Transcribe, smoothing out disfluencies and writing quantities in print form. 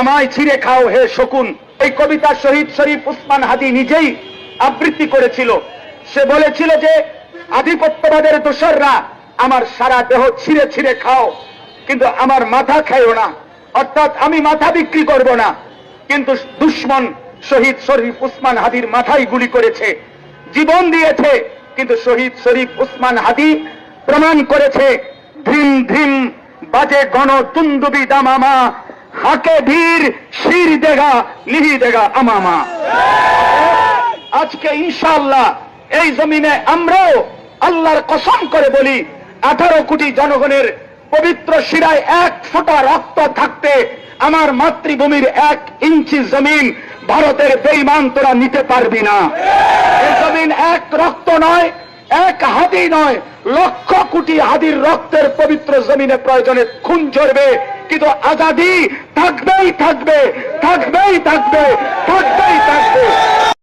আমায় ছিঁড়ে খাও হে শকুন। এই কবিতা শহীদ শরীফ উসমান হাদী নিজেই আবৃত্তি করেছিল। সে বলেছিল যে আধিপত্যবাদের দোসররা আমার সারা দেহ ছিঁড়ে ছিঁড়ে খাও, কিন্তু আমার মাথা খাইও না, অর্থাৎ আমি মাথা বিক্রি করব না। কিন্তু দুশ্মন শহীদ শরীফ উসমান হাদীর মাথায় গুলি করেছে, জীবন দিয়েছে, কিন্তু শহীদ শরীফ উসমান হাদী প্রমাণ করেছে ধিম ধিম বাজে গণ তুন্দুবি দামামা, হাকে ভীর শির দেগা লিহি দেগা আমামা। আজকে ইনশাআল্লাহ এই জমিনে আমরাও আল্লাহর কসম করে বলি, 18 কোটি জনগণের পবিত্র শিরায় 1 ফোঁটা রক্ত থাকতে আমার মাতৃভূমির 1 ইঞ্চি জমিন ভারতের বেঈমান তোরা নিতে পারবি না। এই জমিন 1 রক্ত নয়, 1 হাদী নয়, লক্ষ কোটি হাদীর রক্তের পবিত্র জমিনে প্রয়োজনে খুন ঝরবে, কিন্তু আজাদী থাকবেই থাকবে, থাকবেই থাকবে, থাকবেই